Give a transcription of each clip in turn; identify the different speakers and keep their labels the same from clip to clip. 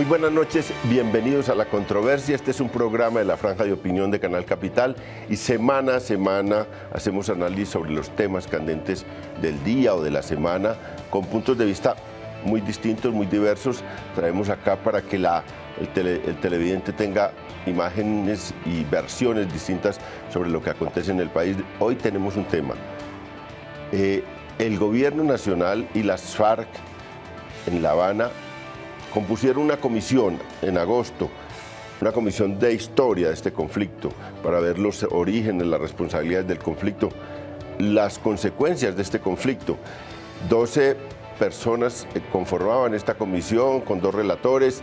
Speaker 1: Muy buenas noches, bienvenidos a La Controversia. Este es un programa de la Franja de Opinión de Canal Capital y semana a semana hacemos análisis sobre los temas candentes del día o de la semana con puntos de vista muy distintos, muy diversos. Traemos acá para que el televidente tenga imágenes y versiones distintas sobre lo que acontece en el país. Hoy tenemos un tema. El gobierno nacional y las FARC en La Habana compusieron una comisión en agosto, una comisión de historia de este conflicto, para ver los orígenes, las responsabilidades del conflicto, las consecuencias de este conflicto. 12 personas conformaban esta comisión con 2 relatores.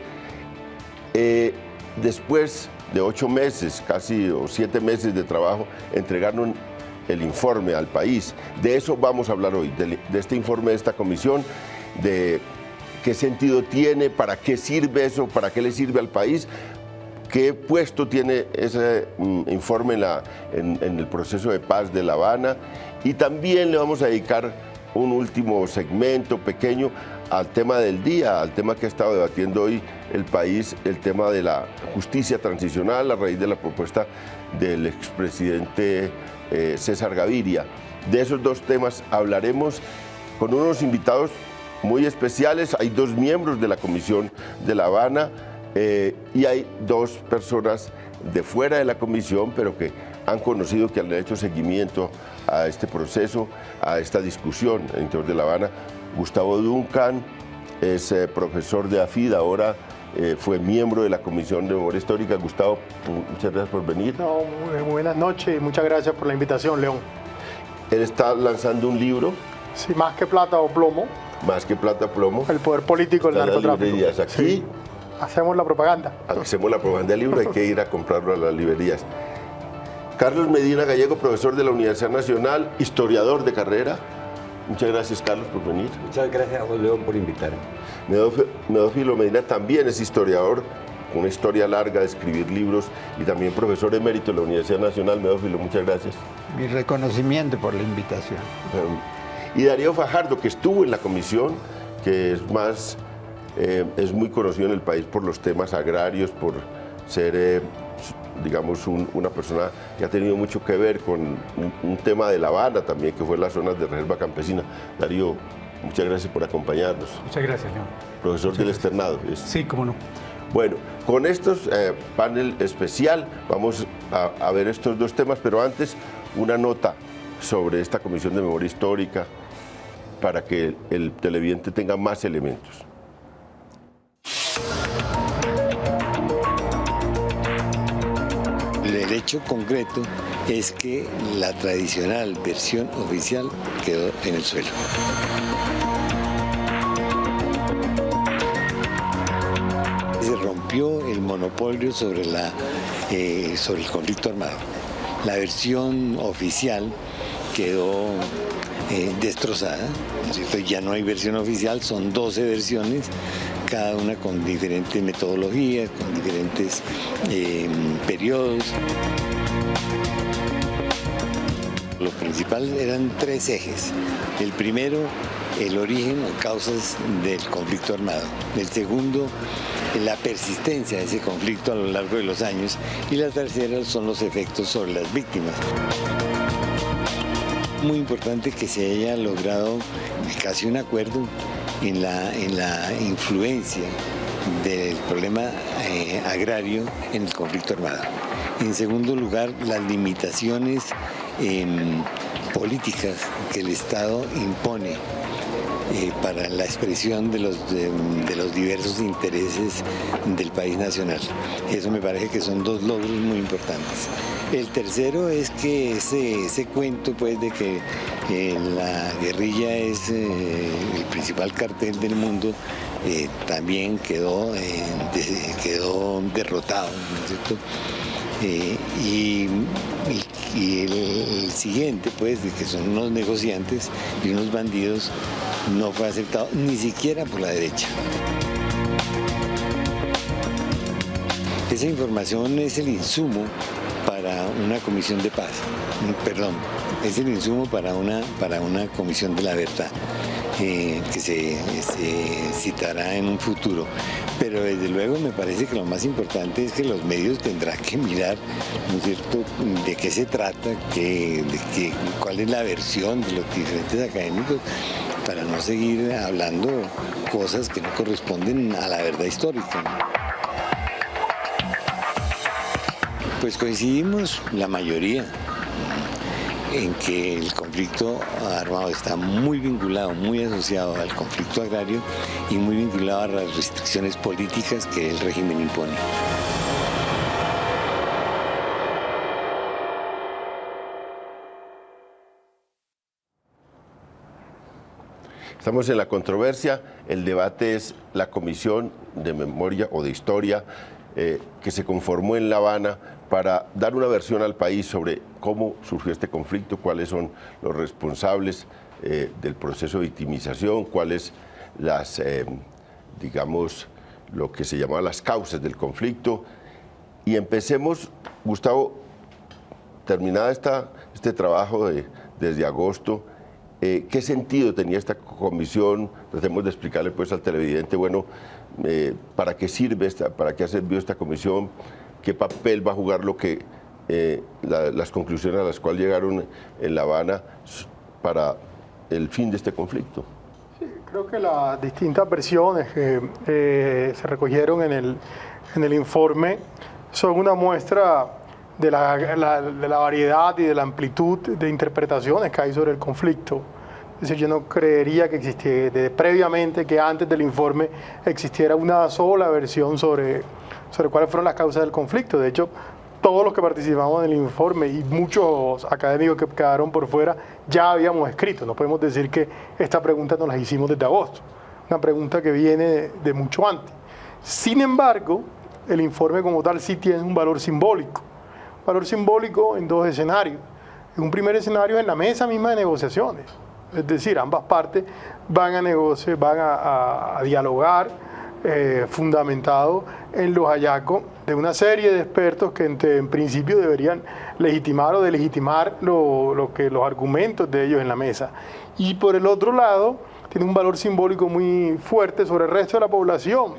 Speaker 1: Después de 8 meses, casi o 7 meses de trabajo, entregaron el informe al país. De eso vamos a hablar hoy, de este informe de esta comisión, de qué sentido tiene, para qué sirve eso, para qué le sirve al país, qué puesto tiene ese informe en el proceso de paz de La Habana, y también le vamos a dedicar un último segmento pequeño al tema del día, al tema que ha estado debatiendo hoy el país, el tema de la justicia transicional a raíz de la propuesta del expresidente César Gaviria. De esos 2 temas hablaremos con unos invitados muy especiales. Hay 2 miembros de la Comisión de La Habana y hay 2 personas de fuera de la comisión, pero que han conocido, que han hecho seguimiento a este proceso, a esta discusión en el interior de La Habana. Gustavo Duncan es profesor de AFID, ahora fue miembro de la Comisión de Memoria Histórica. Gustavo, muchas gracias por venir.
Speaker 2: No, muy buenas noches y muchas gracias por la invitación, León.
Speaker 1: Él está lanzando un libro.
Speaker 2: Sí, Más que plata o plomo.
Speaker 1: Más que plata, plomo.
Speaker 2: El poder político del narcotráfico.
Speaker 1: Aquí
Speaker 2: sí. Hacemos la propaganda.
Speaker 1: Hacemos la propaganda del libro, hay que ir a comprarlo a las librerías. Carlos Medina Gallego, profesor de la Universidad Nacional, historiador de carrera. Muchas gracias, Carlos, por venir.
Speaker 3: Muchas gracias a vos, León, por invitarme.
Speaker 1: Medófilo Medina también es historiador, con una historia larga de escribir libros y también profesor emérito de la Universidad Nacional. Medófilo, muchas gracias.
Speaker 4: Mi reconocimiento por la invitación.
Speaker 1: Y Darío Fajardo, que estuvo en la comisión, que es muy conocido en el país por los temas agrarios, por ser, digamos, una persona que ha tenido mucho que ver con un tema de La Habana también, que fue las zonas de reserva campesina. Darío, muchas gracias por acompañarnos.
Speaker 5: Muchas gracias, León.
Speaker 1: Profesor del Externado.
Speaker 5: Sí, cómo no.
Speaker 1: Bueno, con estos panel especial vamos a ver estos 2 temas, pero antes una nota sobre esta Comisión de Memoria Histórica para que el televidente tenga más elementos.
Speaker 3: El hecho concreto es que la tradicional versión oficial quedó en el suelo. Se rompió el monopolio sobre el conflicto armado. La versión oficial quedó destrozada, ¿no es cierto? Ya no hay versión oficial, son 12 versiones, cada una con diferentes metodologías, con diferentes periodos. Lo principal eran 3 ejes. El primero, el origen o causas del conflicto armado. El segundo, la persistencia de ese conflicto a lo largo de los años. Y la tercera son los efectos sobre las víctimas. Muy importante que se haya logrado casi un acuerdo en la influencia del problema agrario en el conflicto armado. En segundo lugar, las limitaciones políticas que el Estado impone para la expresión de los diversos intereses del país nacional. Eso me parece que son 2 logros muy importantes. El tercero es que ese cuento pues, de que la guerrilla es el principal cartel del mundo también quedó derrotado, ¿no es cierto? Y el siguiente, pues, de que son unos negociantes y unos bandidos, no fue aceptado ni siquiera por la derecha. Esa información es el insumo para una comisión de paz, perdón, es el insumo para una comisión de la verdad. que se citará en un futuro. Pero desde luego me parece que lo más importante es que los medios tendrán que mirar, ¿no es cierto?, de qué se trata, cuál es la versión de los diferentes académicos, para no seguir hablando cosas que no corresponden a la verdad histórica. Pues coincidimos la mayoría en que el conflicto armado está muy vinculado, muy asociado al conflicto agrario y muy vinculado a las restricciones políticas que el régimen impone.
Speaker 1: Estamos en la controversia. El debate es la Comisión de Memoria o de Historia que se conformó en La Habana para dar una versión al país sobre cómo surgió este conflicto, cuáles son los responsables del proceso de victimización, cuáles digamos, lo que se llama las causas del conflicto. Y empecemos, Gustavo, terminada este trabajo desde agosto, ¿qué sentido tenía esta comisión? Tratemos de explicarle pues al televidente, bueno, ¿para qué sirve para qué ha servido esta comisión? ¿Qué papel va a jugar las conclusiones a las cuales llegaron en La Habana para el fin de este conflicto?
Speaker 2: Sí, creo que las distintas versiones que se recogieron en el informe son una muestra de la variedad y de la amplitud de interpretaciones que hay sobre el conflicto. Es decir, yo no creería que existiera previamente, que antes del informe existiera una sola versión sobre cuáles fueron las causas del conflicto. De hecho, todos los que participamos en el informe y muchos académicos que quedaron por fuera ya habíamos escrito. No podemos decir que esta pregunta nos la hicimos desde agosto. Una pregunta que viene de mucho antes. Sin embargo, el informe como tal sí tiene un valor simbólico. Valor simbólico en dos escenarios. En un primer escenario, en la mesa misma de negociaciones. Es decir, ambas partes van a negociar, van a dialogar, fundamentado en los hallazgos de una serie de expertos que en principio deberían legitimar o delegitimar los argumentos de ellos en la mesa. Y por el otro lado, tiene un valor simbólico muy fuerte sobre el resto de la población,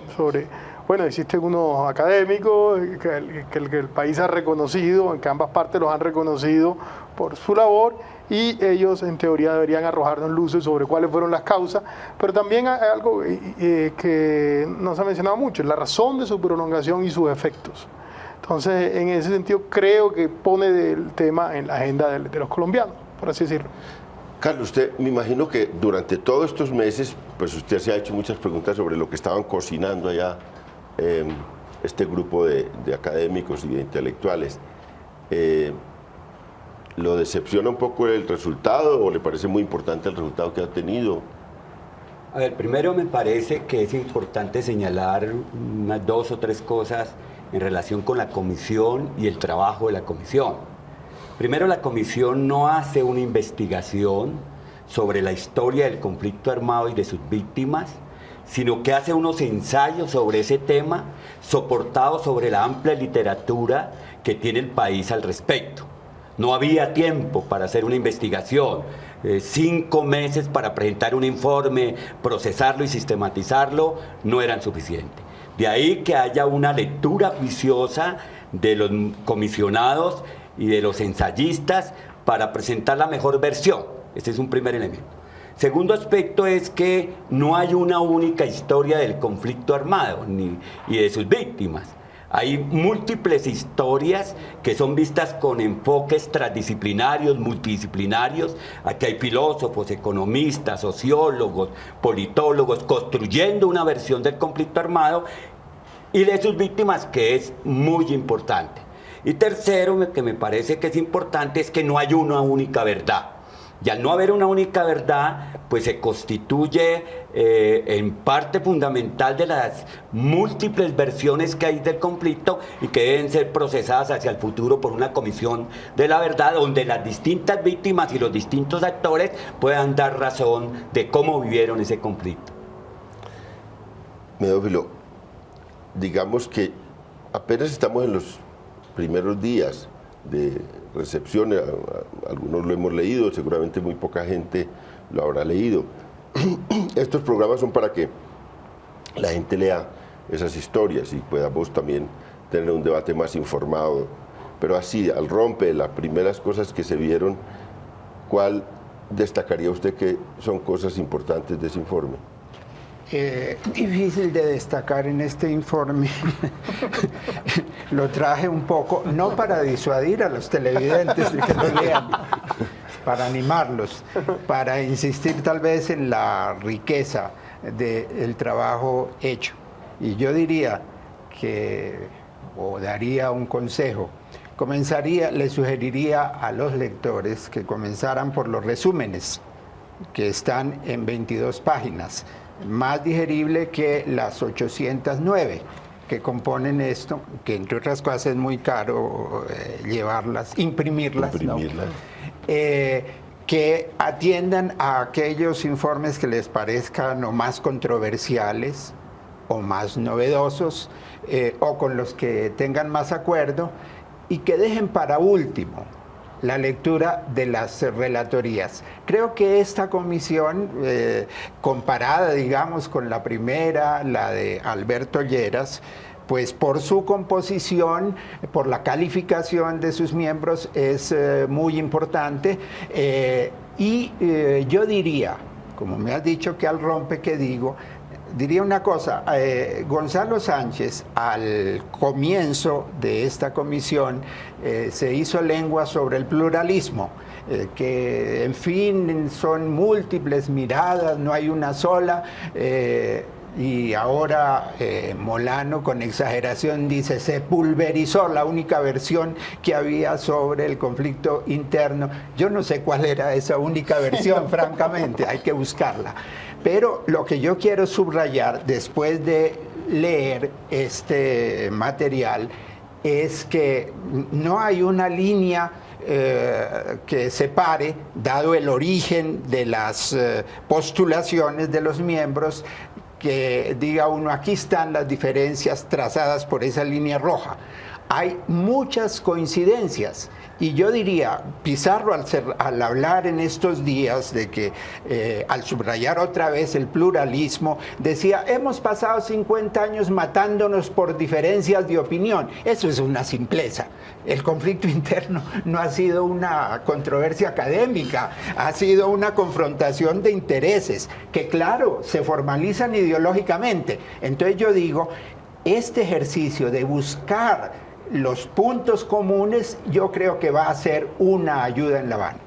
Speaker 2: bueno, existen unos académicos que el país ha reconocido, que ambas partes los han reconocido por su labor, y ellos en teoría deberían arrojarnos luces sobre cuáles fueron las causas, pero también hay algo que no se ha mencionado mucho, la razón de su prolongación y sus efectos. Entonces, en ese sentido, creo que pone el tema en la agenda de los colombianos, por así decirlo.
Speaker 1: Carlos, usted, me imagino que durante todos estos meses, pues usted se ha hecho muchas preguntas sobre lo que estaban cocinando allá este grupo de académicos y de intelectuales. ¿Lo decepciona un poco el resultado o le parece muy importante el resultado que ha tenido?
Speaker 5: A ver, primero me parece que es importante señalar unas 2 o 3 cosas en relación con la comisión y el trabajo de la comisión. Primero, la comisión no hace una investigación sobre la historia del conflicto armado y de sus víctimas, sino que hace unos ensayos sobre ese tema, soportados sobre la amplia literatura que tiene el país al respecto. No había tiempo para hacer una investigación, 5 meses para presentar un informe, procesarlo y sistematizarlo, no eran suficientes. De ahí que haya una lectura juiciosa de los comisionados y de los ensayistas para presentar la mejor versión. Ese es un primer elemento. Segundo aspecto es que no hay una única historia del conflicto armado y de sus víctimas. Hay múltiples historias que son vistas con enfoques transdisciplinarios, multidisciplinarios. Aquí hay filósofos, economistas, sociólogos, politólogos, construyendo una versión del conflicto armado y de sus víctimas, que es muy importante. Y tercero, que me parece que es importante, es que no hay una única verdad. Y al no haber una única verdad, pues se constituye en parte fundamental de las múltiples versiones que hay del conflicto y que deben ser procesadas hacia el futuro por una comisión de la verdad, donde las distintas víctimas y los distintos actores puedan dar razón de cómo vivieron ese conflicto.
Speaker 1: Medófilo, digamos que apenas estamos en los primeros días de recepción, algunos lo hemos leído, seguramente muy poca gente lo habrá leído. estos programas son para que la gente lea esas historias y podamos también tener un debate más informado. Pero así, al rompe, las primeras cosas que se vieron, ¿cuál destacaría usted que son cosas importantes de ese informe?
Speaker 4: Difícil de destacar en este informe. Lo traje un poco, no para disuadir a los televidentes de que lo lean, para animarlos, para insistir tal vez en la riqueza del trabajo hecho. Y yo diría que, o daría un consejo, le sugeriría a los lectores que comenzaran por los resúmenes, que están en 22 páginas, más digerible que las 809 que componen esto, que entre otras cosas es muy caro imprimirlas. ¿No? Que atiendan a aquellos informes que les parezcan o más controversiales o más novedosos o con los que tengan más acuerdo, y que dejen para último la lectura de las relatorías. Creo que esta comisión, comparada, digamos, con la primera, la de Alberto Lleras, pues por su composición, por la calificación de sus miembros, es muy importante. Yo diría, como me has dicho que al rompe, que digo, diría una cosa, Gonzalo Sánchez al comienzo de esta comisión se hizo lengua sobre el pluralismo, que en fin son múltiples miradas, no hay una sola, y ahora Molano con exageración dice se pulverizó la única versión que había sobre el conflicto interno. Yo no sé cuál era esa única versión, francamente, hay que buscarla. Pero lo que yo quiero subrayar después de leer este material es que no hay una línea que separe, dado el origen de las postulaciones de los miembros, que diga uno, aquí están las diferencias trazadas por esa línea roja. Hay muchas coincidencias. Y yo diría, Pizarro al hablar en estos días de que, al subrayar otra vez el pluralismo, decía, hemos pasado 50 años matándonos por diferencias de opinión. Eso es una simpleza. El conflicto interno no ha sido una controversia académica, ha sido una confrontación de intereses que, claro, se formalizan ideológicamente. Entonces yo digo, este ejercicio de buscar los puntos comunes, yo creo que va a ser una ayuda en La Habana.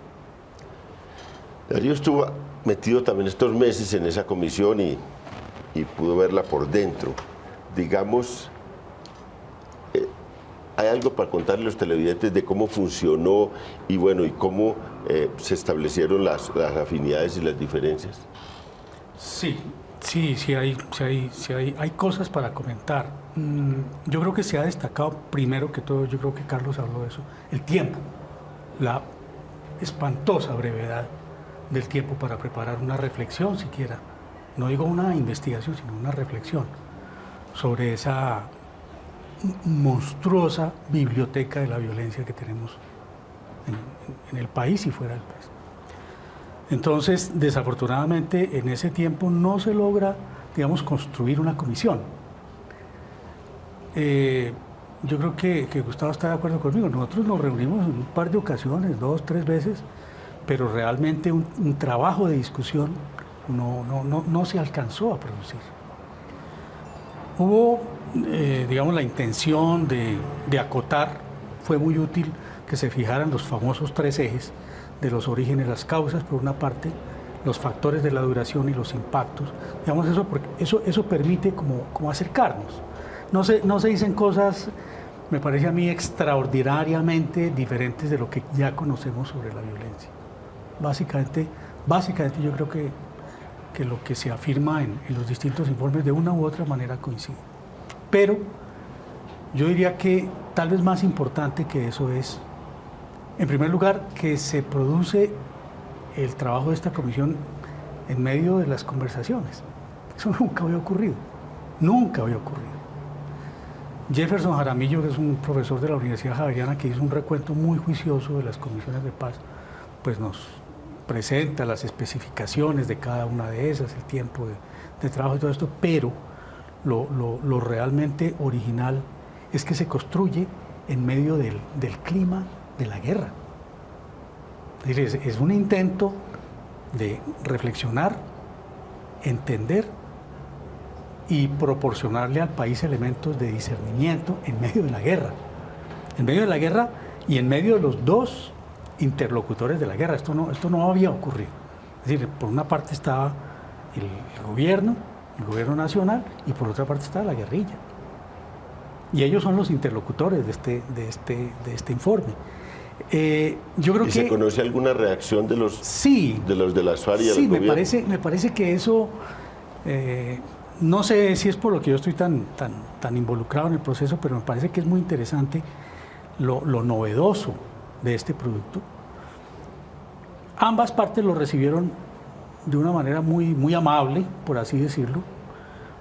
Speaker 1: Darío estuvo metido también estos meses en esa comisión y pudo verla por dentro. Digamos, ¿hay algo para contarle a los televidentes de cómo funcionó y bueno, y cómo se establecieron las afinidades y las diferencias?
Speaker 6: Sí hay cosas para comentar. Yo creo que se ha destacado, primero que todo, yo creo que Carlos habló de eso, el tiempo, la espantosa brevedad del tiempo para preparar una reflexión siquiera, no digo una investigación, sino una reflexión sobre esa monstruosa biblioteca de la violencia que tenemos en el país y fuera del país. Entonces, desafortunadamente, en ese tiempo no se logra, digamos, construir una comisión. Yo creo que Gustavo está de acuerdo conmigo. Nosotros nos reunimos en un par de ocasiones, 2, 3 veces, pero realmente un trabajo de discusión no se alcanzó a producir. Hubo, digamos, la intención de acotar, fue muy útil que se fijaran los famosos 3 ejes de los orígenes, las causas, por una parte, los factores de la duración y los impactos. Digamos, eso permite como acercarnos. No se dicen cosas, me parece a mí, extraordinariamente diferentes de lo que ya conocemos sobre la violencia. Básicamente yo creo que lo que se afirma en los distintos informes de una u otra manera coincide. Pero yo diría que tal vez más importante que eso es, en primer lugar, que se produce el trabajo de esta comisión en medio de las conversaciones. Eso nunca había ocurrido. Jefferson Jaramillo, que es un profesor de la Universidad Javeriana, que hizo un recuento muy juicioso de las comisiones de paz, pues nos presenta las especificaciones de cada una de esas, el tiempo de trabajo y todo esto, pero lo realmente original es que se construye en medio del clima de la guerra. Es decir, es un intento de reflexionar, entender y proporcionarle al país elementos de discernimiento en medio de la guerra. En medio de la guerra y en medio de los dos interlocutores de la guerra. Esto no había ocurrido. Es decir, por una parte estaba el gobierno nacional, y por otra parte estaba la guerrilla. Y ellos son los interlocutores de este informe. Yo creo
Speaker 1: ¿Y
Speaker 6: que
Speaker 1: se conoce alguna reacción de los de las FARC y
Speaker 6: sí,
Speaker 1: del gobierno?
Speaker 6: me parece que eso, no sé si es por lo que yo estoy tan involucrado en el proceso, pero me parece que es muy interesante lo novedoso de este producto. Ambas partes lo recibieron de una manera muy amable, por así decirlo.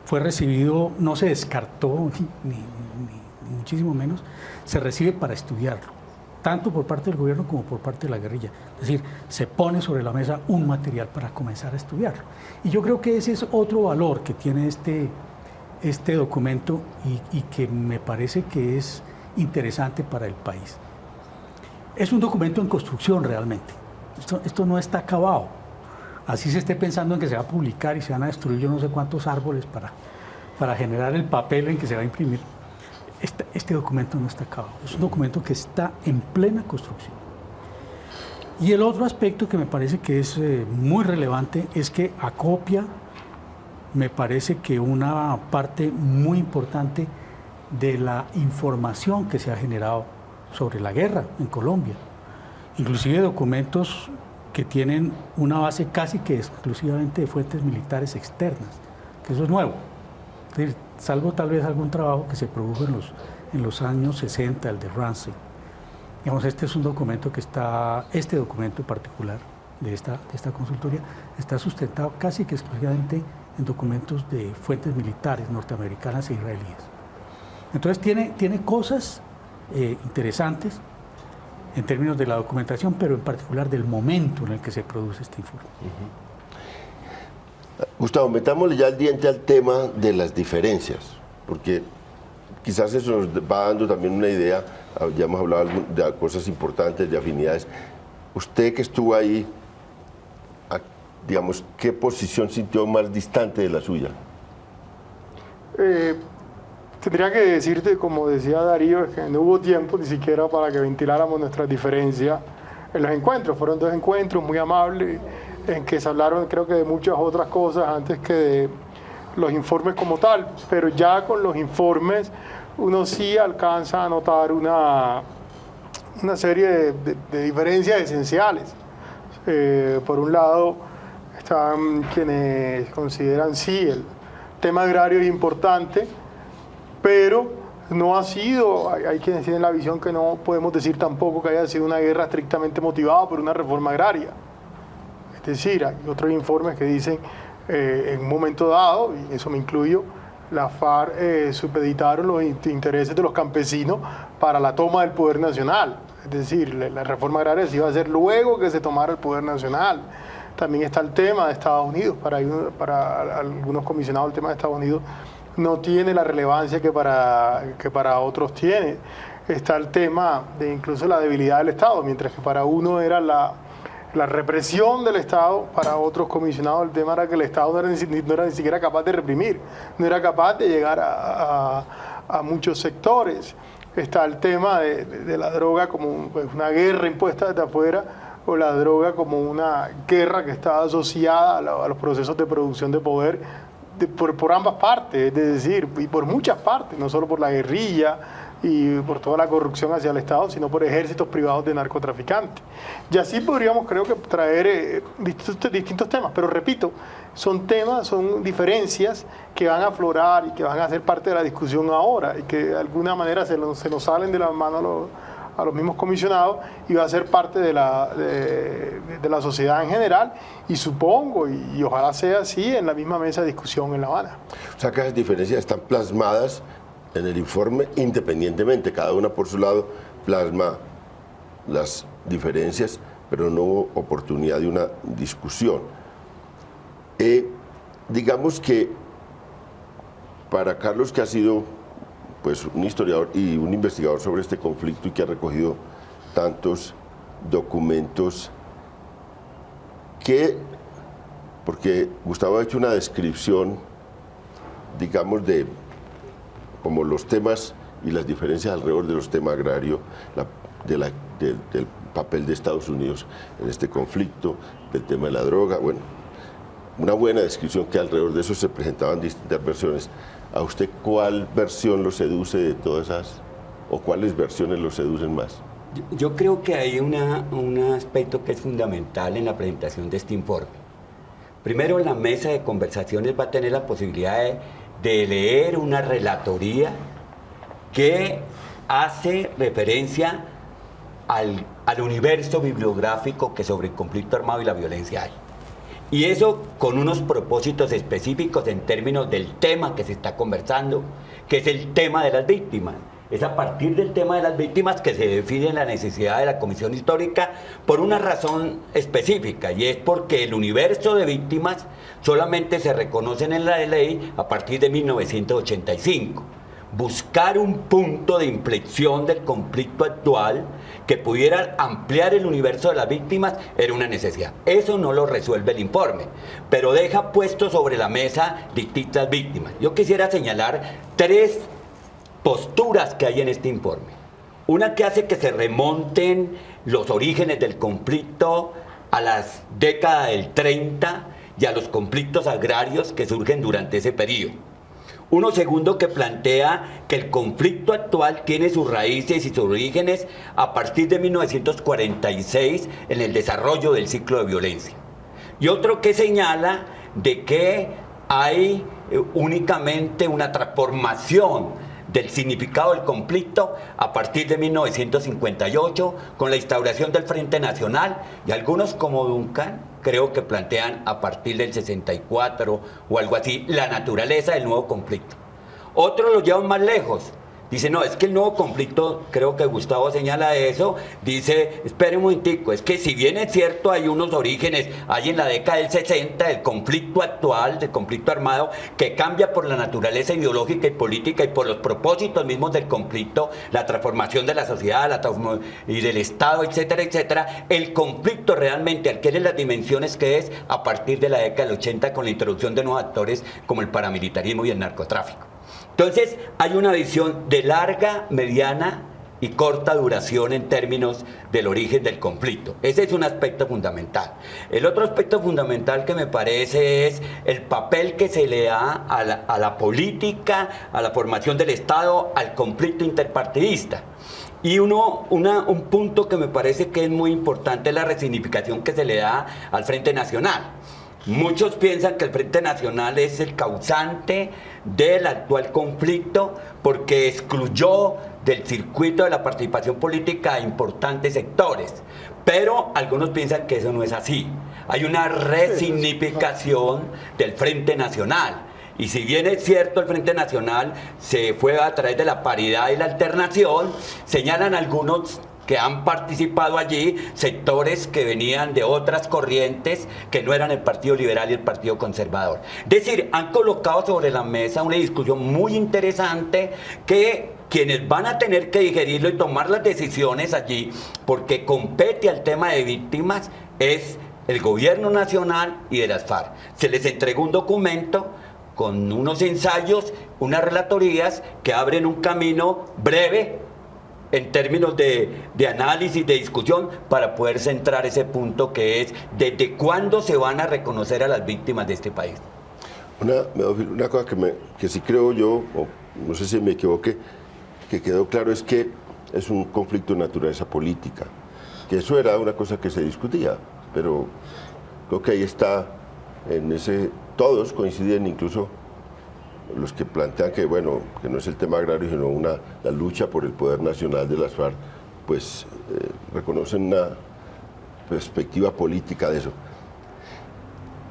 Speaker 6: Fue recibido, no se descartó, ni muchísimo menos, se recibe para estudiarlo, tanto por parte del gobierno como por parte de la guerrilla. Es decir, se pone sobre la mesa un material para comenzar a estudiarlo. Y yo creo que ese es otro valor que tiene este documento y que me parece que es interesante para el país. Es un documento en construcción realmente. Esto no está acabado. Así se esté pensando en que se va a publicar y se van a destruir yo no sé cuántos árboles para generar el papel en que se va a imprimir. Este documento no está acabado. Es un documento que está en plena construcción. Y el otro aspecto que me parece que es muy relevante es que acopia, me parece que una parte muy importante de la información que se ha generado sobre la guerra en Colombia. Inclusive documentos que tienen una base casi que exclusivamente de fuentes militares externas, que eso es nuevo. Es decir, salvo tal vez algún trabajo que se produjo en los años 60, el de Ramsey. Digamos, este es un documento este documento en particular de esta consultoría está sustentado casi que exclusivamente en documentos de fuentes militares norteamericanas e israelíes. Entonces tiene cosas interesantes en términos de la documentación, pero en particular del momento en el que se produce este informe.
Speaker 1: Gustavo, metámosle ya el diente al tema de las diferencias, porque quizás eso nos va dando también una idea, ya hemos hablado de cosas importantes, de afinidades. Usted que estuvo ahí, digamos, ¿qué posición sintió más distante de la suya?
Speaker 2: Tendría que decirte, como decía Darío, que no hubo tiempo ni siquiera para que ventiláramos nuestras diferencias en los encuentros. Fueron dos encuentros muy amables en que se hablaron, creo que de muchas otras cosas antes que de los informes como tal, pero ya con los informes uno sí alcanza a notar una serie de diferencias esenciales. Por un lado están quienes consideran sí el tema agrario es importante, pero no ha sido, hay quienes tienen la visión que no podemos decir tampoco que haya sido una guerra estrictamente motivada por una reforma agraria. Es decir, hay otros informes que dicen en un momento dado, y eso me incluyo, la FARC supeditaron los intereses de los campesinos para la toma del poder nacional. Es decir, la reforma agraria se iba a hacer luego que se tomara el poder nacional. También está el tema de Estados Unidos. Para algunos comisionados el tema de Estados Unidos no tiene la relevancia que para otros tiene. Está el tema de incluso la debilidad del Estado, mientras que para uno era la represión del Estado, para otros comisionados el tema era que el Estado no era ni siquiera capaz de reprimir, no era capaz de llegar a muchos sectores. Está el tema de la droga como una guerra impuesta desde afuera, o la droga como una guerra que está asociada a los procesos de producción de poder por ambas partes, es decir, y por muchas partes, no solo por la guerrilla y por toda la corrupción hacia el Estado, sino por ejércitos privados de narcotraficantes. Y así podríamos, creo que, traer distintos temas, pero repito, son diferencias que van a aflorar y que van a ser parte de la discusión ahora y que de alguna manera se nos salen de las manos a los mismos comisionados y va a ser parte de la sociedad en general y supongo, y ojalá sea así, en la misma mesa de discusión en La Habana.
Speaker 1: O sea que esas diferencias están plasmadas en el informe independientemente, cada una por su lado plasma las diferencias, pero no hubo oportunidad de una discusión. Digamos que para Carlos, que ha sido pues un historiador y un investigador sobre este conflicto y que ha recogido tantos documentos, porque Gustavo ha hecho una descripción, digamos, de como los temas y las diferencias alrededor de los temas agrarios, del papel de Estados Unidos en este conflicto, del tema de la droga, bueno, una buena descripción que alrededor de eso se presentaban distintas versiones. ¿A usted cuál versión lo seduce de todas esas, o cuáles versiones lo seducen más?
Speaker 5: Yo creo que hay un aspecto que es fundamental en la presentación de este informe. Primero, la mesa de conversaciones va a tener la posibilidad de leer una relatoría que hace referencia al universo bibliográfico que sobre el conflicto armado y la violencia hay. Y eso con unos propósitos específicos en términos del tema que se está conversando, que es el tema de las víctimas. Es a partir del tema de las víctimas que se define la necesidad de la comisión histórica por una razón específica, y es porque el universo de víctimas solamente se reconocen en la ley a partir de 1985. Buscar un punto de inflexión del conflicto actual que pudiera ampliar el universo de las víctimas era una necesidad. Eso no lo resuelve el informe, pero deja puesto sobre la mesa distintas víctimas. Yo quisiera señalar 3 posturas que hay en este informe. Una que hace que se remonten los orígenes del conflicto a las décadas del 30 y a los conflictos agrarios que surgen durante ese periodo. Uno segundo que plantea que el conflicto actual tiene sus raíces y sus orígenes a partir de 1946 en el desarrollo del ciclo de violencia. Y otro que señala de que hay únicamente una transformación del significado del conflicto a partir de 1958 con la instauración del Frente Nacional, y algunos como Duncan creo que plantean a partir del 64 o algo así la naturaleza del nuevo conflicto. Otros lo llevan más lejos. Dice, no, es que el nuevo conflicto, creo que Gustavo señala eso, dice, espere un momentico, es que si bien es cierto hay unos orígenes, hay en la década del 60 el conflicto actual, del conflicto armado, que cambia por la naturaleza ideológica y política y por los propósitos mismos del conflicto, la transformación de la sociedad y del Estado, etcétera, etcétera, el conflicto realmente adquiere las dimensiones que es a partir de la década del 80 con la introducción de nuevos actores como el paramilitarismo y el narcotráfico. Entonces, hay una visión de larga, mediana y corta duración en términos del origen del conflicto. Ese es un aspecto fundamental. El otro aspecto fundamental que me parece es el papel que se le da a la política, a la formación del Estado, al conflicto interpartidista. Y un punto que me parece que es muy importante es la resignificación que se le da al Frente Nacional. Muchos piensan que el Frente Nacional es el causante del actual conflicto porque excluyó del circuito de la participación política a importantes sectores, pero algunos piensan que eso no es así. Hay una resignificación del Frente Nacional, y si bien es cierto el Frente Nacional se fue a través de la paridad y la alternación, señalan algunos que han participado allí sectores que venían de otras corrientes que no eran el Partido Liberal y el Partido Conservador. Es decir, han colocado sobre la mesa una discusión muy interesante que quienes van a tener que digerirlo y tomar las decisiones allí, porque compete al tema de víctimas, es el gobierno nacional y de las FARC. Se les entregó un documento con unos ensayos, unas relatorías que abren un camino breve en términos de análisis, de discusión, para poder centrar ese punto que es desde cuándo se van a reconocer a las víctimas de este país.
Speaker 1: Una cosa que sí creo yo, o no sé si me equivoqué, que quedó claro es que es un conflicto de naturaleza política, que eso era una cosa que se discutía, pero creo que ahí está, todos coinciden, incluso los que plantean que, bueno, que no es el tema agrario, sino la lucha por el poder nacional de las FARC, pues reconocen una perspectiva política de eso.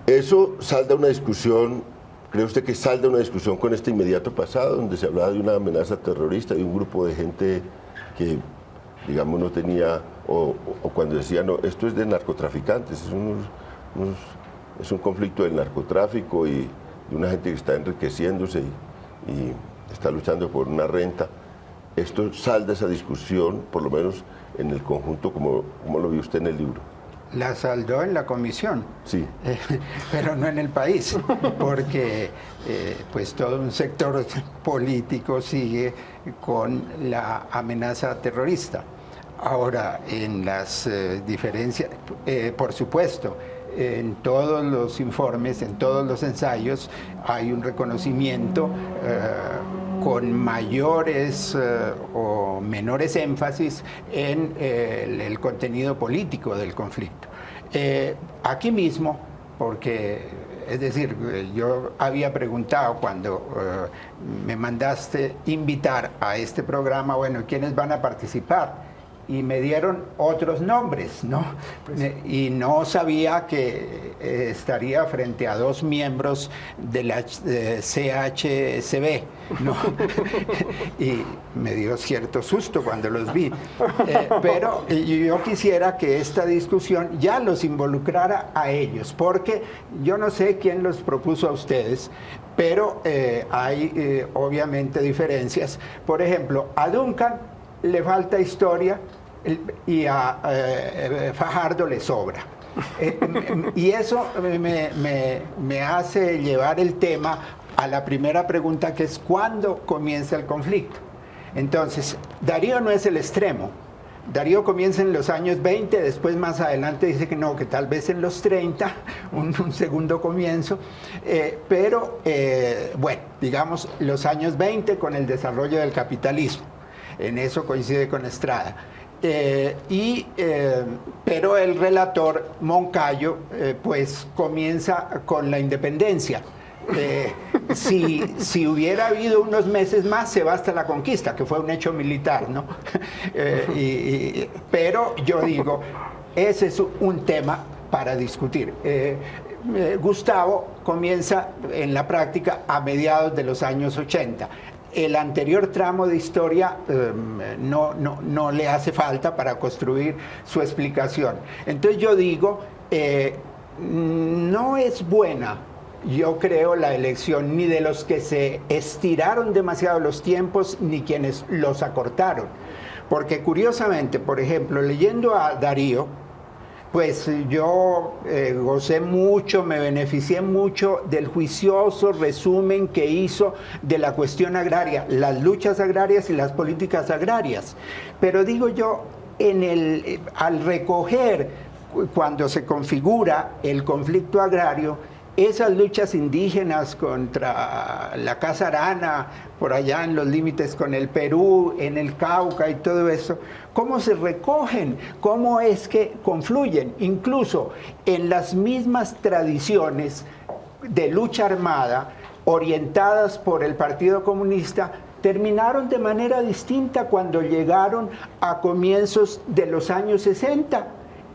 Speaker 1: Eso salda una discusión, ¿cree usted que salda una discusión con este inmediato pasado, donde se hablaba de una amenaza terrorista, de un grupo de gente que, digamos, no tenía o cuando decían, no, esto es de narcotraficantes, es un conflicto del narcotráfico y de una gente que está enriqueciéndose y está luchando por una renta. Esto salda esa discusión, por lo menos en el conjunto, como lo vio usted en el libro.
Speaker 4: La saldó en la comisión,
Speaker 1: sí,
Speaker 4: pero no en el país, porque pues todo un sector político sigue con la amenaza terrorista. Ahora, en las diferencias, por supuesto, en todos los informes, en todos los ensayos, hay un reconocimiento con mayores o menores énfasis en el contenido político del conflicto. Aquí mismo, porque, es decir, yo había preguntado cuando me mandaste invitar a este programa, bueno, ¿quiénes van a participar? Y me dieron otros nombres, ¿no? Y no sabía que estaría frente a dos miembros de la CHCB, ¿no? Y me dio cierto susto cuando los vi. Pero yo quisiera que esta discusión ya los involucrara a ellos, porque yo no sé quién los propuso a ustedes, pero hay obviamente diferencias. Por ejemplo, a Duncan le falta historia y a Fajardo le sobra. Y eso me hace llevar el tema a la primera pregunta, que es ¿cuándo comienza el conflicto? Entonces, Darío no es el extremo. Darío comienza en los años 20, después más adelante dice que no, que tal vez en los 30, un segundo comienzo, pero bueno, digamos los años 20 con el desarrollo del capitalismo. En eso coincide con Estrada. Pero el relator Moncayo pues comienza con la independencia. Si hubiera habido unos meses más, se va hasta la conquista, que fue un hecho militar, ¿no? Pero yo digo, ese es un tema para discutir. Gustavo comienza en la práctica a mediados de los años 80. El anterior tramo de historia no le hace falta para construir su explicación. Entonces yo digo, no es buena, yo creo, la elección ni de los que se estiraron demasiado los tiempos, ni quienes los acortaron. Porque curiosamente, por ejemplo, leyendo a Darío, pues yo gocé mucho, me beneficié mucho del juicioso resumen que hizo de la cuestión agraria, las luchas agrarias y las políticas agrarias. Pero digo yo, al recoger, cuando se configura el conflicto agrario, esas luchas indígenas contra la caza arana, por allá en los límites con el Perú, en el Cauca y todo eso, ¿cómo se recogen? ¿Cómo es que confluyen? Incluso en las mismas tradiciones de lucha armada, orientadas por el Partido Comunista, terminaron de manera distinta cuando llegaron a comienzos de los años 60.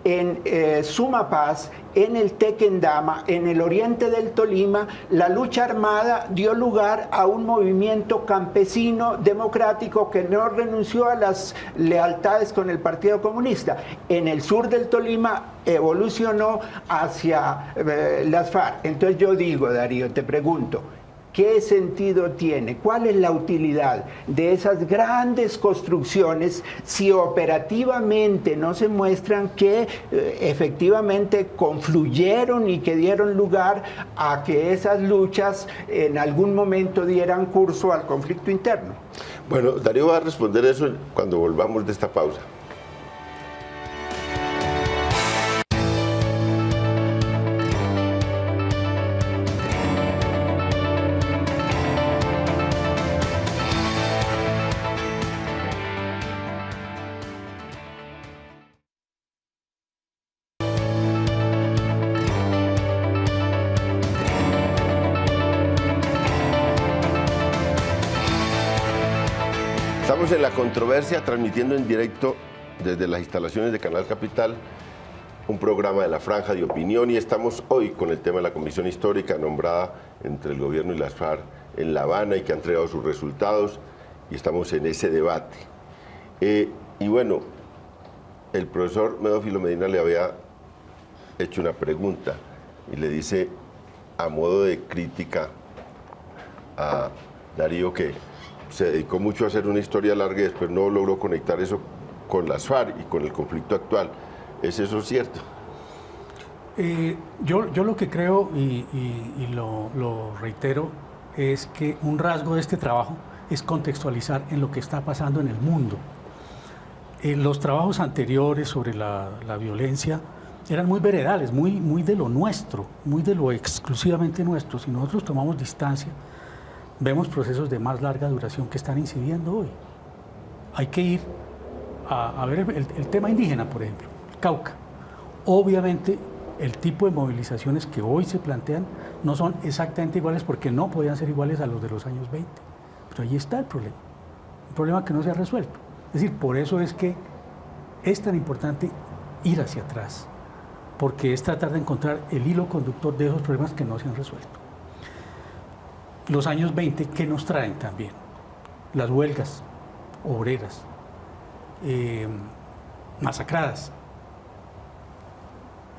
Speaker 4: En Sumapaz, en el Tequendama, en el oriente del Tolima, la lucha armada dio lugar a un movimiento campesino democrático que no renunció a las lealtades con el Partido Comunista. En el sur del Tolima evolucionó hacia las FARC. Entonces yo digo, Darío, te pregunto, ¿qué sentido tiene? ¿Cuál es la utilidad de esas grandes construcciones si operativamente no se muestran que efectivamente confluyeron y que dieron lugar a que esas luchas en algún momento dieran curso al conflicto interno?
Speaker 1: Bueno, Darío va a responder eso cuando volvamos de esta pausa. Estamos en La Controversia, transmitiendo en directo desde las instalaciones de Canal Capital, un programa de la Franja de Opinión, y estamos hoy con el tema de la Comisión Histórica nombrada entre el gobierno y las FARC en La Habana y que ha entregado sus resultados, y estamos en ese debate. Y bueno, el profesor Medófilo Medina le había hecho una pregunta y le dice, a modo de crítica a Darío, que se dedicó mucho a hacer una historia larga y después no logró conectar eso con las FARC y con el conflicto actual. ¿Es eso cierto?
Speaker 6: Yo lo que creo, y lo reitero, es que un rasgo de este trabajo es contextualizar en lo que está pasando en el mundo. Los trabajos anteriores sobre la violencia eran muy veredales, muy de lo nuestro, muy de lo exclusivamente nuestro. Si nosotros tomamos distancia, vemos procesos de más larga duración que están incidiendo hoy. Hay que ir a ver el tema indígena, por ejemplo, el Cauca. Obviamente, el tipo de movilizaciones que hoy se plantean no son exactamente iguales porque no podían ser iguales a los de los años 20. Pero ahí está el problema, un problema que no se ha resuelto. Es decir, por eso es que es tan importante ir hacia atrás, porque es tratar de encontrar el hilo conductor de esos problemas que no se han resuelto. Los años 20, ¿qué nos traen también? Las huelgas obreras, masacradas.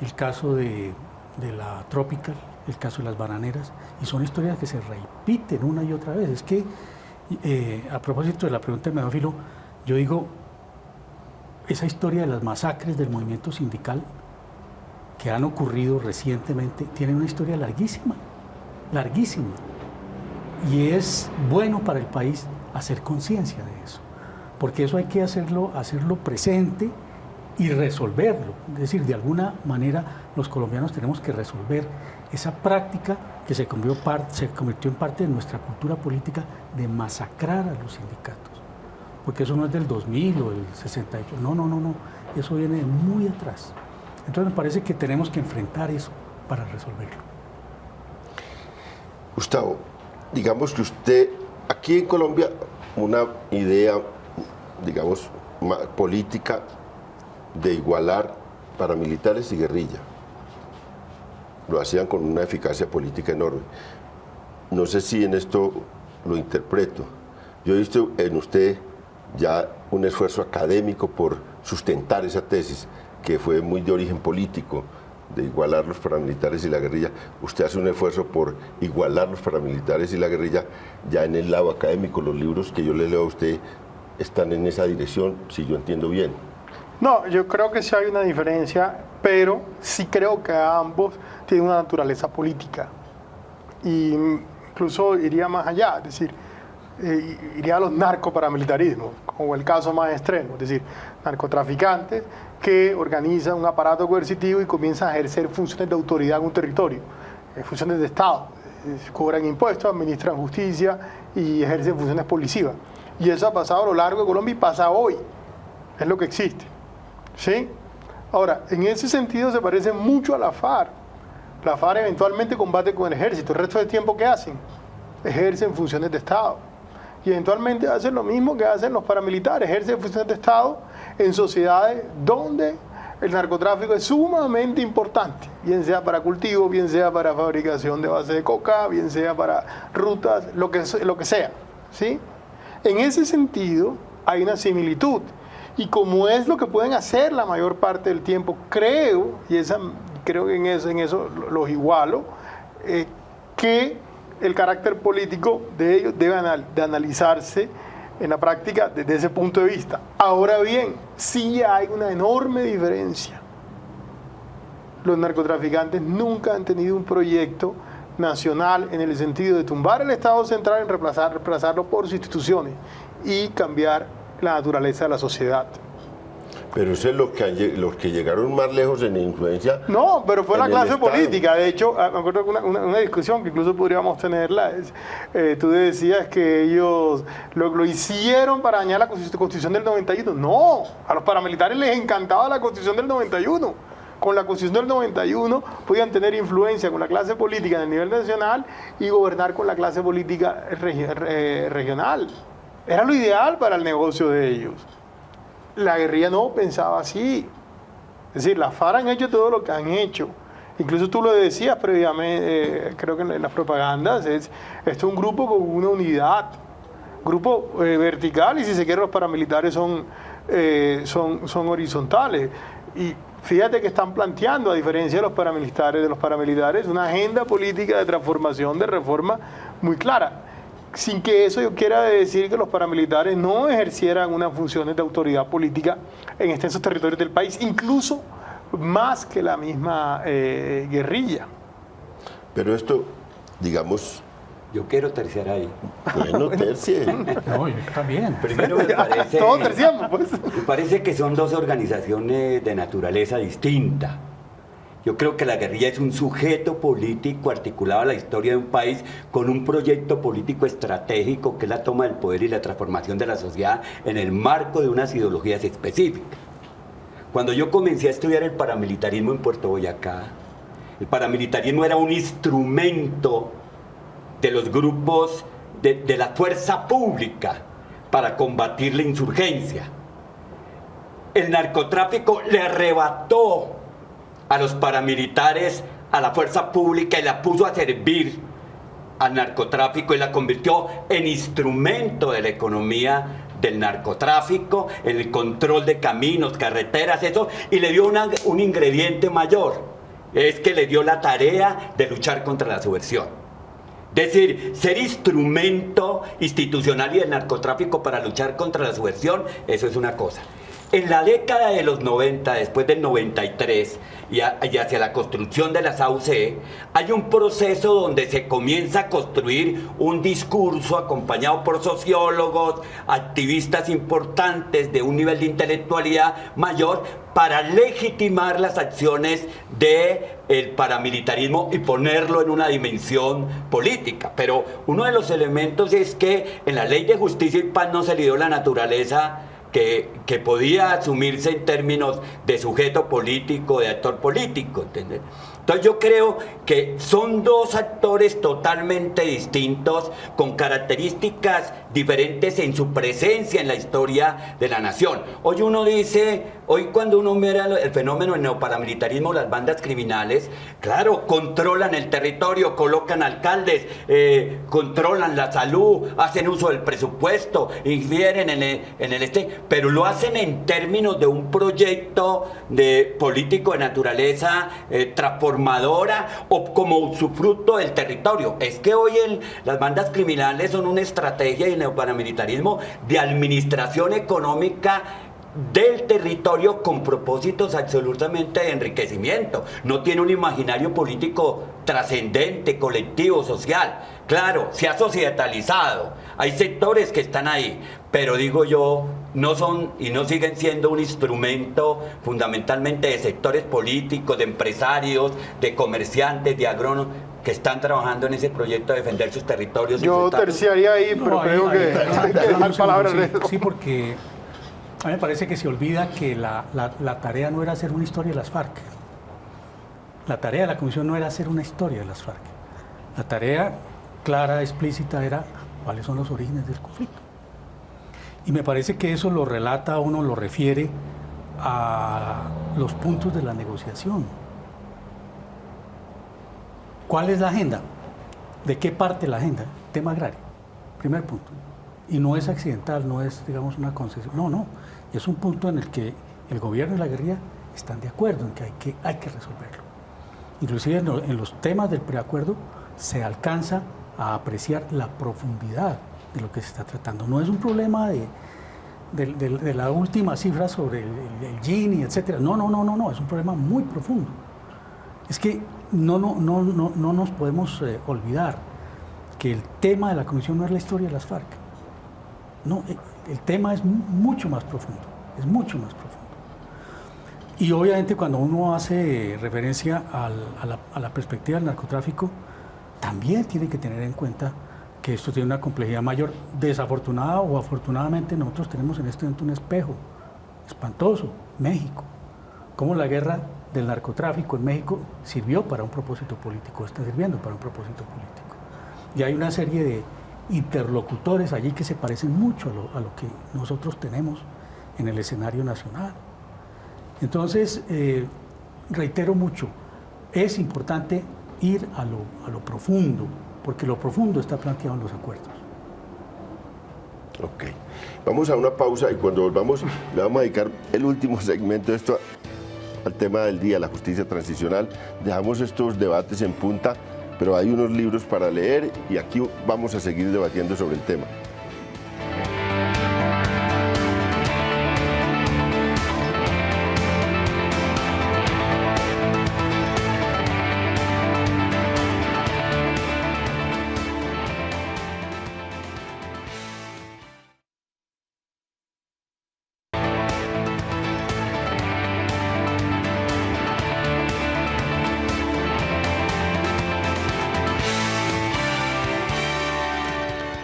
Speaker 6: El caso de la Tropical, el caso de las bananeras, y son historias que se repiten una y otra vez. Es que, a propósito de la pregunta de Medófilo, yo digo, esa historia de las masacres del movimiento sindical que han ocurrido recientemente, tiene una historia larguísima, larguísima. Y es bueno para el país hacer conciencia de eso, porque eso hay que hacerlo presente y resolverlo. Es decir, de alguna manera los colombianos tenemos que resolver esa práctica que se convirtió en parte de nuestra cultura política de masacrar a los sindicatos. Porque eso no es del 2000 o del 68, no, eso viene de muy atrás. Entonces me parece que tenemos que enfrentar eso para resolverlo.
Speaker 1: Gustavo, digamos que usted, aquí en Colombia, una idea, digamos, política de igualar paramilitares y guerrilla. Lo hacían con una eficacia política enorme. No sé si en esto lo interpreto. Yo he visto en usted ya un esfuerzo académico por sustentar esa tesis, que fue muy de origen político, de igualar los paramilitares y la guerrilla. Usted hace un esfuerzo por igualar los paramilitares y la guerrilla ya en el lado académico. Los libros que yo le leo a usted están en esa dirección, si yo entiendo bien.
Speaker 2: No, yo creo que sí hay una diferencia, pero sí creo que ambos tienen una naturaleza política. Y incluso iría más allá, es decir, iría a los narcoparamilitarismos, como el caso más extremo, es decir, narcotraficantes que organizan un aparato coercitivo y comienzan a ejercer funciones de autoridad en un territorio, funciones de Estado, cobran impuestos, administran justicia y ejercen funciones policivas. Y eso ha pasado a lo largo de Colombia y pasa hoy, es lo que existe. ¿Sí? Ahora, en ese sentido se parece mucho a la FARC. La FARC eventualmente combate con el ejército. El resto del tiempo, ¿qué hacen? Ejercen funciones de Estado. Y eventualmente hacen lo mismo que hacen los paramilitares. Ejercen funciones de Estado en sociedades donde el narcotráfico es sumamente importante. Bien sea para cultivo, bien sea para fabricación de base de coca, bien sea para rutas, lo que sea. ¿Sí? En ese sentido, hay una similitud. Y como es lo que pueden hacer la mayor parte del tiempo, creo que en eso los igualo, que el carácter político de ellos debe de analizarse en la práctica desde ese punto de vista. Ahora bien, sí hay una enorme diferencia. Los narcotraficantes nunca han tenido un proyecto nacional en el sentido de tumbar el Estado central y reemplazarlo por sus instituciones y cambiar la naturaleza de la sociedad.
Speaker 1: Pero eso es los que llegaron más lejos en influencia.
Speaker 2: No, pero fue la clase política. De hecho, me acuerdo que una discusión que incluso podríamos tenerla. Tú decías que ellos lo hicieron para dañar la Constitución del 91. No, a los paramilitares les encantaba la Constitución del 91. Con la Constitución del 91 podían tener influencia con la clase política en el nivel nacional y gobernar con la clase política regional. Era lo ideal para el negocio de ellos. La guerrilla no pensaba así. Es decir, las FARC han hecho todo lo que han hecho. Incluso tú lo decías previamente, creo que en las propagandas, esto es un grupo con una unidad. Grupo vertical, y si se quiere los paramilitares son son horizontales. Y fíjate que están planteando, a diferencia de los paramilitares, una agenda política de transformación, de reforma muy clara, sin que eso yo quiera decir que los paramilitares no ejercieran unas funciones de autoridad política en extensos territorios del país, incluso más que la misma guerrilla.
Speaker 1: Pero esto, digamos...
Speaker 5: Yo quiero terciar ahí.
Speaker 1: Bueno, tercie.
Speaker 6: No, yo también.
Speaker 5: Primero me parece...
Speaker 2: Todos terciamos, pues.
Speaker 5: Me parece que son dos organizaciones de naturaleza distinta. Yo creo que la guerrilla es un sujeto político articulado a la historia de un país con un proyecto político estratégico que es la toma del poder y la transformación de la sociedad en el marco de unas ideologías específicas. Cuando yo comencé a estudiar el paramilitarismo en Puerto Boyacá, el paramilitarismo era un instrumento de los grupos de la fuerza pública para combatir la insurgencia. El narcotráfico le arrebató a los paramilitares a la fuerza pública y la puso a servir al narcotráfico y la convirtió en instrumento de la economía del narcotráfico, en el control de caminos, carreteras, eso, y le dio un ingrediente mayor, es que le dio la tarea de luchar contra la subversión. Es decir, ser instrumento institucional y del narcotráfico para luchar contra la subversión, eso es una cosa. En la década de los 90, después del 93, y hacia la construcción de las AUC, hay un proceso donde se comienza a construir un discurso acompañado por sociólogos, activistas importantes de un nivel de intelectualidad mayor, para legitimar las acciones del paramilitarismo y ponerlo en una dimensión política. Pero uno de los elementos es que en la Ley de Justicia y Paz no se le dio la naturaleza que podía asumirse en términos de sujeto político, de actor político, ¿entendés? Entonces yo creo que son dos actores totalmente distintos, con características diferentes en su presencia en la historia de la nación. Hoy uno dice, hoy cuando uno mira el fenómeno del neoparamilitarismo, las bandas criminales, claro, controlan el territorio, colocan alcaldes, controlan la salud, hacen uso del presupuesto, infieren en el pero lo hacen en términos de un proyecto político de naturaleza transformadora o como usufructo del territorio. Es que hoy las bandas criminales son una estrategia del neoparamilitarismo de administración económica del territorio con propósitos absolutamente de enriquecimiento. No tiene un imaginario político trascendente, colectivo, social. Claro, se ha societalizado. Hay sectores que están ahí, pero digo yo, no son y no siguen siendo un instrumento fundamentalmente de sectores políticos, de empresarios, de comerciantes, de agrónomos, que están trabajando en ese proyecto de defender sus territorios.
Speaker 2: Yo terciaría ahí, pero creo que hay que dejar palabras de eso.
Speaker 6: Sí, porque a mí me parece que se olvida que la tarea no era hacer una historia de las FARC. La tarea de la comisión no era hacer una historia de las FARC. La tarea clara, explícita, era cuáles son los orígenes del conflicto. Y me parece que eso lo relata, uno lo refiere a los puntos de la negociación. ¿Cuál es la agenda? ¿De qué parte la agenda? Tema agrario, primer punto. Y no es accidental, no es, digamos, una concesión. No, no. Es un punto en el que el gobierno y la guerrilla están de acuerdo en que hay que resolverlo. Inclusive en los temas del preacuerdo se alcanza a apreciar la profundidad de lo que se está tratando. No es un problema de la última cifra sobre el Gini, etcétera. No, es un problema muy profundo. Es que no nos podemos olvidar que el tema de la comisión no es la historia de las FARC. No, el tema es mucho más profundo, es mucho más profundo. Y obviamente cuando uno hace referencia a la perspectiva del narcotráfico, también tiene que tener en cuenta que esto tiene una complejidad mayor. Desafortunada o afortunadamente nosotros tenemos en este momento un espejo espantoso, México. Cómo la guerra del narcotráfico en México sirvió para un propósito político, está sirviendo para un propósito político. Y hay una serie de interlocutores allí que se parecen mucho a lo que nosotros tenemos en el escenario nacional. Entonces, reitero mucho, es importante ir a lo profundo, porque lo profundo está planteado en los acuerdos.
Speaker 1: Ok. Vamos a una pausa y cuando volvamos le vamos a dedicar el último segmento de esto al tema del día, la justicia transicional. Dejamos estos debates en punta, pero hay unos libros para leer y aquí vamos a seguir debatiendo sobre el tema.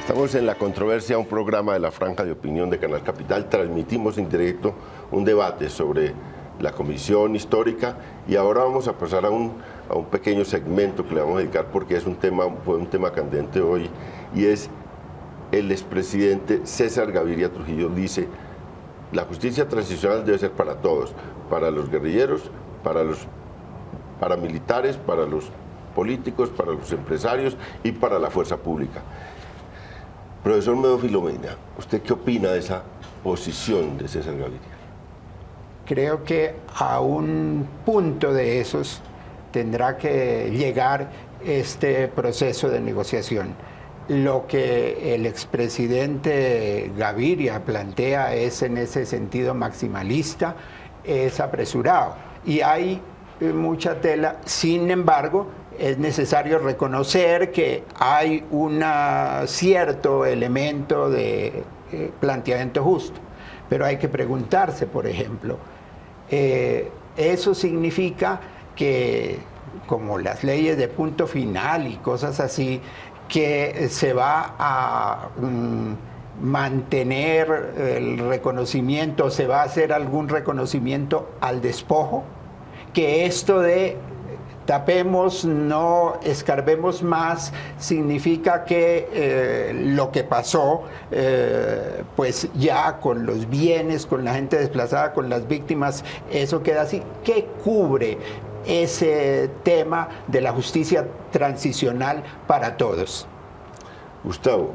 Speaker 1: Estamos en La Controversia, un programa de la Franja de Opinión de Canal Capital. Transmitimos en directo un debate sobre la Comisión Histórica y ahora vamos a pasar a un pequeño segmento que le vamos a dedicar porque fue un tema candente hoy, y es el expresidente César Gaviria Trujillo. Dice: la justicia transicional debe ser para todos, para los guerrilleros, para los paramilitares, para los políticos, para los empresarios y para la fuerza pública. Profesor Medo Filomena, ¿usted qué opina de esa posición de César Gaviria?
Speaker 4: Creo que a un punto de esos tendrá que llegar este proceso de negociación. Lo que el expresidente Gaviria plantea es en ese sentido maximalista, es apresurado y hay mucha tela. Sin embargo, es necesario reconocer que hay un cierto elemento de planteamiento justo, pero hay que preguntarse, por ejemplo, ¿eso significa que, como las leyes de punto final y cosas así, que se va a mantener el reconocimiento, se va a hacer algún reconocimiento al despojo? Que esto de tapemos, no escarbemos más, significa que lo que pasó, pues ya con los bienes, con la gente desplazada, con las víctimas, eso queda así. ¿Qué cubre ese tema de la justicia transicional para todos?
Speaker 1: Gustavo,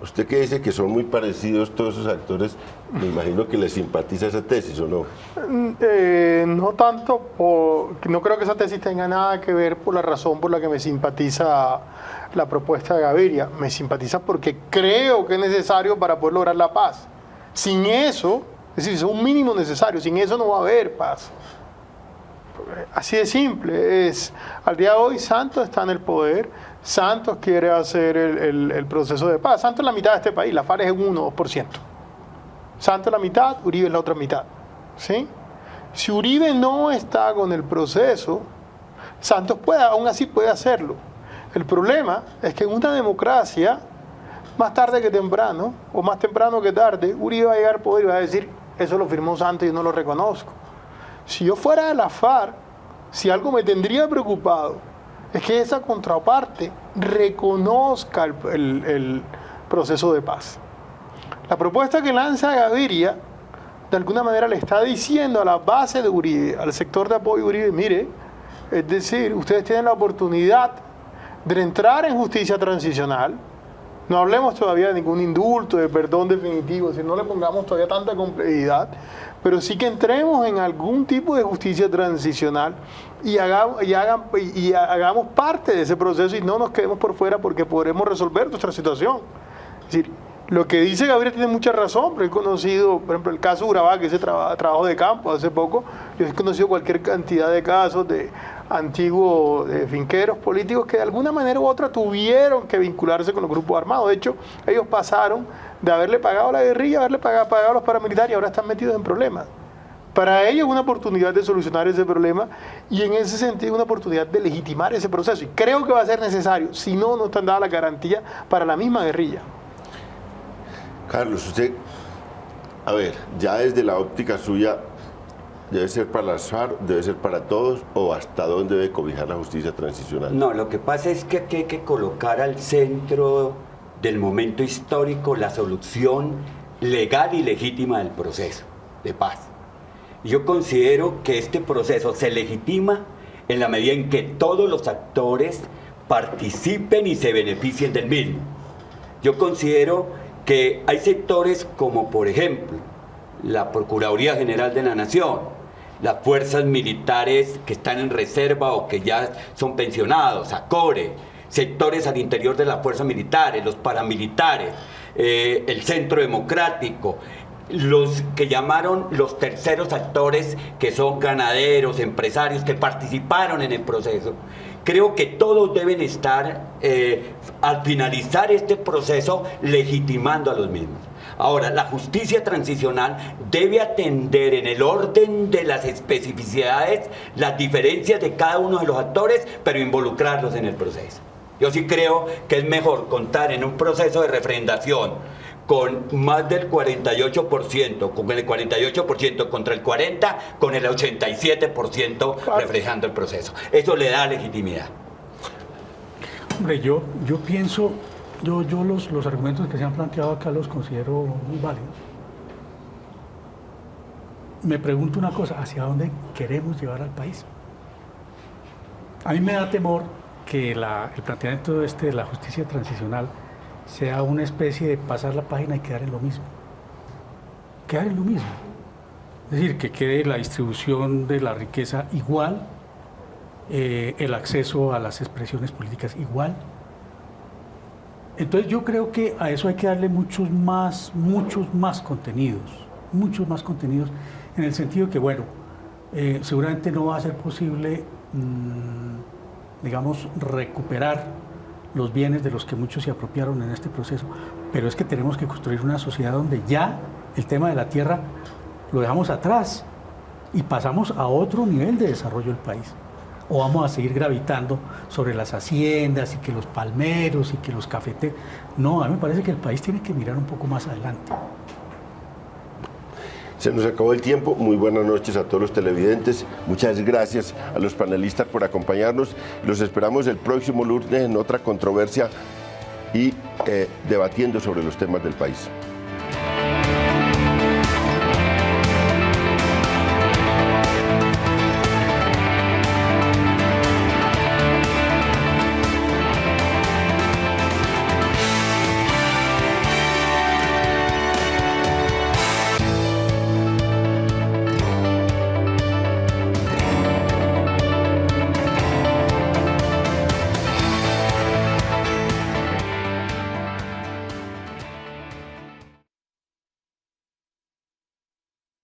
Speaker 1: usted que dice que son muy parecidos todos esos actores, me imagino que le simpatiza esa tesis, ¿o no?
Speaker 2: No tanto, no creo que esa tesis tenga nada que ver por la razón por la que me simpatiza la propuesta de Gaviria. Me simpatiza porque creo que es necesario para poder lograr la paz. Sin eso, es decir, es un mínimo necesario, sin eso no va a haber paz. Así de simple. Al día de hoy Santos está en el poder, Santos quiere hacer el proceso de paz. Santos es la mitad de este país, la FARC es un 1-2%. Santos es la mitad, Uribe es la otra mitad. ¿Sí? Si Uribe no está con el proceso, Santos aún así puede hacerlo. El problema es que en una democracia, más tarde que temprano, o más temprano que tarde, Uribe va a llegar al poder y va a decir: eso lo firmó Santos y yo no lo reconozco. Si yo fuera de la FARC, si algo me tendría preocupado, es que esa contraparte reconozca el proceso de paz. La propuesta que lanza Gaviria, de alguna manera le está diciendo a la base de Uribe, al sector de apoyo de Uribe: mire, es decir, ustedes tienen la oportunidad de entrar en justicia transicional. No hablemos todavía de ningún indulto, de perdón definitivo, si no le pongamos todavía tanta complejidad, pero sí que entremos en algún tipo de justicia transicional y hagamos parte de ese proceso y no nos quedemos por fuera, porque podremos resolver nuestra situación. Es decir, lo que dice Gabriel tiene mucha razón, pero he conocido, por ejemplo, el caso de Urabá, que es ese trabajo de campo hace poco. Yo he conocido cualquier cantidad de casos de antiguos finqueros políticos que de alguna manera u otra tuvieron que vincularse con los grupos armados. De hecho, ellos pasaron de haberle pagado a la guerrilla, haberle pagado a los paramilitares, y ahora están metidos en problemas. Para ellos es una oportunidad de solucionar ese problema y en ese sentido una oportunidad de legitimar ese proceso. Y creo que va a ser necesario, si no, no están dadas las garantías para la misma guerrilla.
Speaker 1: Carlos, usted, a ver, ya desde la óptica suya, ¿debe ser para las FARC, debe ser para todos, o hasta dónde debe cobijar la justicia transicional?
Speaker 5: No, lo que pasa es que aquí hay que colocar al centro del momento histórico la solución legal y legítima del proceso de paz. Yo considero que este proceso se legitima en la medida en que todos los actores participen y se beneficien del mismo. Yo considero que hay sectores como, por ejemplo, la Procuraduría General de la Nación, las fuerzas militares que están en reserva o que ya son pensionados, ACORE, sectores al interior de las fuerzas militares, los paramilitares, el Centro Democrático, los que llamaron los terceros actores, que son ganaderos, empresarios que participaron en el proceso. Creo que todos deben estar, al finalizar este proceso, legitimando a los mismos. Ahora, la justicia transicional debe atender en el orden de las especificidades, las diferencias de cada uno de los actores, pero involucrarlos en el proceso. Yo sí creo que es mejor contar en un proceso de refrendación con más del 48%, con el 48% contra el 40%, con el 87% reflejando el proceso. Eso le da legitimidad.
Speaker 6: Hombre, yo pienso, los argumentos que se han planteado acá los considero muy válidos. Me pregunto una cosa, ¿hacia dónde queremos llevar al país? A mí me da temor que el planteamiento de la justicia transicional sea una especie de pasar la página y quedar en lo mismo. Quedar en lo mismo. Es decir, que quede la distribución de la riqueza igual, el acceso a las expresiones políticas igual. Entonces yo creo que a eso hay que darle muchos más contenidos, en el sentido que, bueno, seguramente no va a ser posible, digamos, recuperar los bienes de los que muchos se apropiaron en este proceso, pero es que tenemos que construir una sociedad donde ya el tema de la tierra lo dejamos atrás y pasamos a otro nivel de desarrollo del país. O vamos a seguir gravitando sobre las haciendas y que los palmeros y que los cafeteros. No, a mí me parece que el país tiene que mirar un poco más adelante.
Speaker 1: Se nos acabó el tiempo. Muy buenas noches a todos los televidentes. Muchas gracias a los panelistas por acompañarnos. Los esperamos el próximo lunes en otra controversia y debatiendo sobre los temas del país.